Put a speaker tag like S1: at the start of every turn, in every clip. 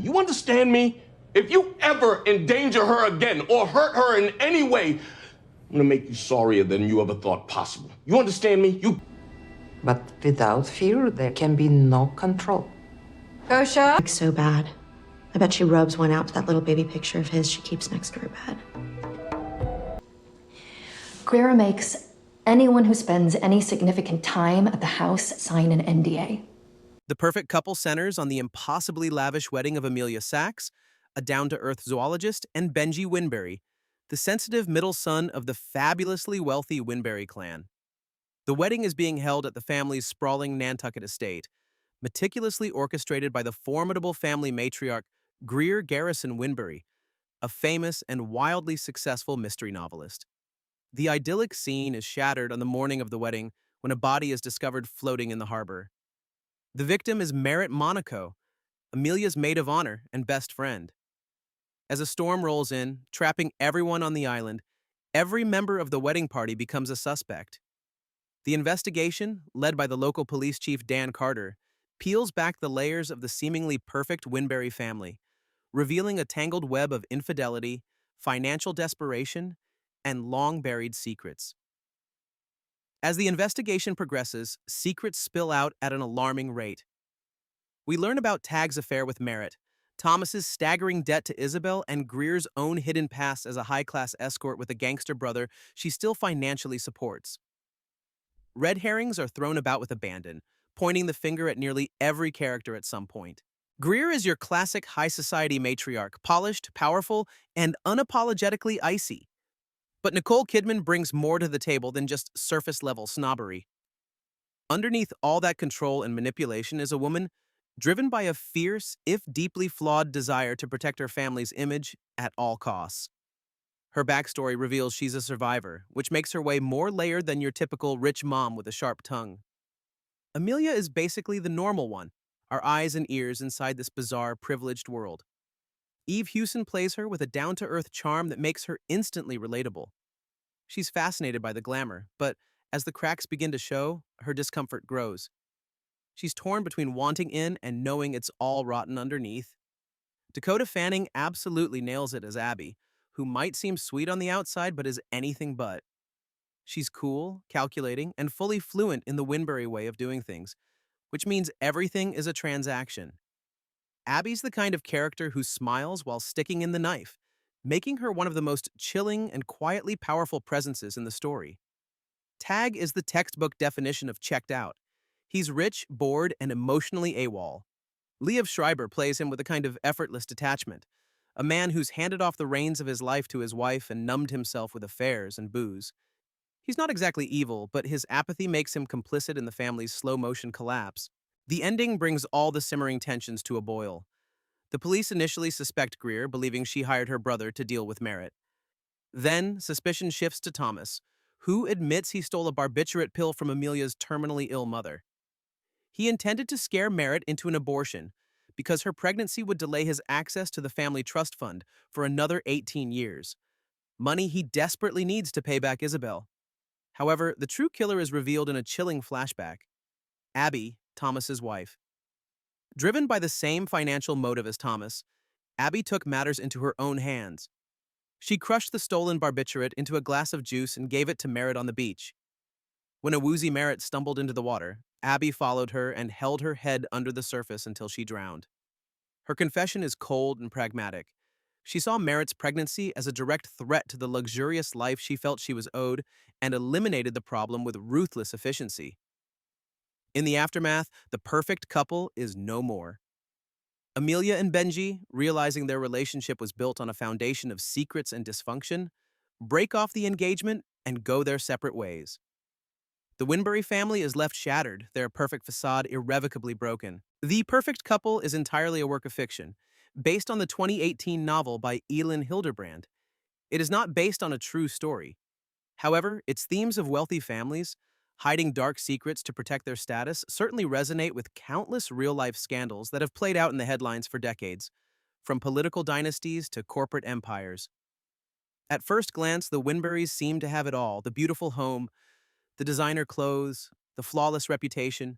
S1: You understand me? If you ever endanger her again or hurt her in any way, I'm gonna make you sorrier than you ever thought possible. You understand me?
S2: But without fear, there can be no control.
S3: Kosha? Like so bad. I bet she rubs one out to that little baby picture of his she keeps next to her bed.
S4: Greer makes anyone who spends any significant time at the house sign an NDA.
S5: The Perfect Couple centers on the impossibly lavish wedding of Amelia Sacks, a down-to-earth zoologist, and Benji Winbury, the sensitive middle son of the fabulously wealthy Winbury clan. The wedding is being held at the family's sprawling Nantucket estate, meticulously orchestrated by the formidable family matriarch Greer Garrison Winbury, a famous and wildly successful mystery novelist. The idyllic scene is shattered on the morning of the wedding when a body is discovered floating in the harbor. The victim is Merritt Monaco, Amelia's maid of honor and best friend. As a storm rolls in, trapping everyone on the island, every member of the wedding party becomes a suspect. The investigation, led by the local police chief Dan Carter, peels back the layers of the seemingly perfect Winbury family, revealing a tangled web of infidelity, financial desperation, and long-buried secrets. As the investigation progresses, secrets spill out at an alarming rate. We learn about Tag's affair with Merritt, Thomas's staggering debt to Isabel, and Greer's own hidden past as a high-class escort with a gangster brother she still financially supports. Red herrings are thrown about with abandon, pointing the finger at nearly every character at some point. Greer is your classic high society matriarch, polished, powerful, and unapologetically icy. But Nicole Kidman brings more to the table than just surface-level snobbery. Underneath all that control and manipulation is a woman driven by a fierce, if deeply flawed, desire to protect her family's image at all costs. Her backstory reveals she's a survivor, which makes her way more layered than your typical rich mom with a sharp tongue. Amelia is basically the normal one, our eyes and ears inside this bizarre, privileged world. Eve Hewson plays her with a down-to-earth charm that makes her instantly relatable. She's fascinated by the glamour, but as the cracks begin to show, her discomfort grows. She's torn between wanting in and knowing it's all rotten underneath. Dakota Fanning absolutely nails it as Abby, who might seem sweet on the outside but is anything but. She's cool, calculating, and fully fluent in the Winbury way of doing things, which means everything is a transaction. Abby's the kind of character who smiles while sticking in the knife, making her one of the most chilling and quietly powerful presences in the story. Tag is the textbook definition of checked out. He's rich, bored, and emotionally AWOL. Liev Schreiber plays him with a kind of effortless detachment, a man who's handed off the reins of his life to his wife and numbed himself with affairs and booze. He's not exactly evil, but his apathy makes him complicit in the family's slow-motion collapse. The ending brings all the simmering tensions to a boil. The police initially suspect Greer, believing she hired her brother to deal with Merritt. Then, suspicion shifts to Thomas, who admits he stole a barbiturate pill from Amelia's terminally ill mother. He intended to scare Merritt into an abortion because her pregnancy would delay his access to the family trust fund for another 18 years, money he desperately needs to pay back Isabel. However, the true killer is revealed in a chilling flashback. Abby, Thomas's wife. Driven by the same financial motive as Thomas, Abby took matters into her own hands. She crushed the stolen barbiturate into a glass of juice and gave it to Merritt on the beach. When a woozy Merritt stumbled into the water, Abby followed her and held her head under the surface until she drowned. Her confession is cold and pragmatic. She saw Merritt's pregnancy as a direct threat to the luxurious life she felt she was owed and eliminated the problem with ruthless efficiency. In the aftermath, the perfect couple is no more. Amelia and Benji, realizing their relationship was built on a foundation of secrets and dysfunction, break off the engagement and go their separate ways. The Winbury family is left shattered, their perfect facade irrevocably broken. The Perfect Couple is entirely a work of fiction, based on the 2018 novel by Elin Hilderbrand. It is not based on a true story. However, its themes of wealthy families, hiding dark secrets to protect their status, certainly resonate with countless real-life scandals that have played out in the headlines for decades, from political dynasties to corporate empires. At first glance, the Winburys seem to have it all: the beautiful home, the designer clothes, the flawless reputation.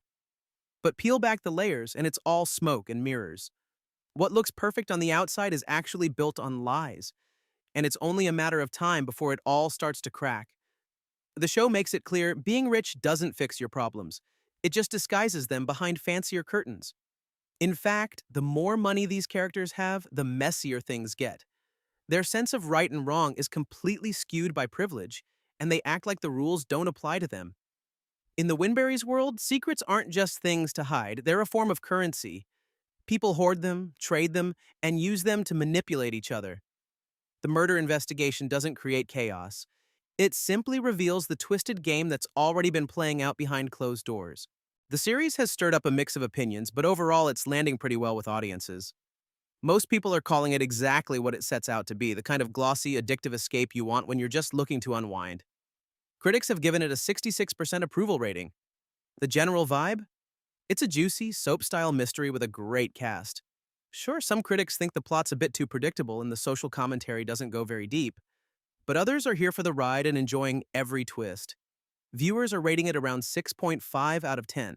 S5: But peel back the layers and it's all smoke and mirrors. What looks perfect on the outside is actually built on lies, and it's only a matter of time before it all starts to crack. The show makes it clear being rich doesn't fix your problems. It just disguises them behind fancier curtains. In fact, the more money these characters have, the messier things get. Their sense of right and wrong is completely skewed by privilege, and they act like the rules don't apply to them. In the Winburys' world, secrets aren't just things to hide, they're a form of currency. People hoard them, trade them, and use them to manipulate each other. The murder investigation doesn't create chaos. It simply reveals the twisted game that's already been playing out behind closed doors. The series has stirred up a mix of opinions, but overall it's landing pretty well with audiences. Most people are calling it exactly what it sets out to be, the kind of glossy, addictive escape you want when you're just looking to unwind. Critics have given it a 66% approval rating. The general vibe? It's a juicy, soap-style mystery with a great cast. Sure, some critics think the plot's a bit too predictable and the social commentary doesn't go very deep, but others are here for the ride and enjoying every twist. Viewers are rating it around 6.5 out of 10.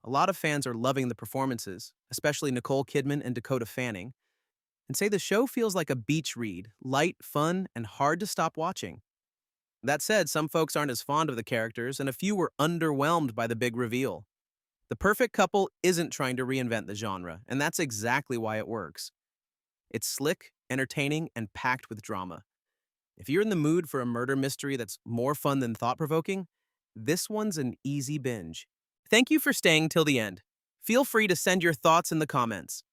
S5: A lot of fans are loving the performances, especially Nicole Kidman and Dakota Fanning, and say the show feels like a beach read, light, fun, and hard to stop watching. That said, some folks aren't as fond of the characters, and a few were underwhelmed by the big reveal. The Perfect Couple isn't trying to reinvent the genre, and that's exactly why it works. It's slick, entertaining, and packed with drama. If you're in the mood for a murder mystery that's more fun than thought-provoking, this one's an easy binge. Thank you for staying till the end. Feel free to send your thoughts in the comments.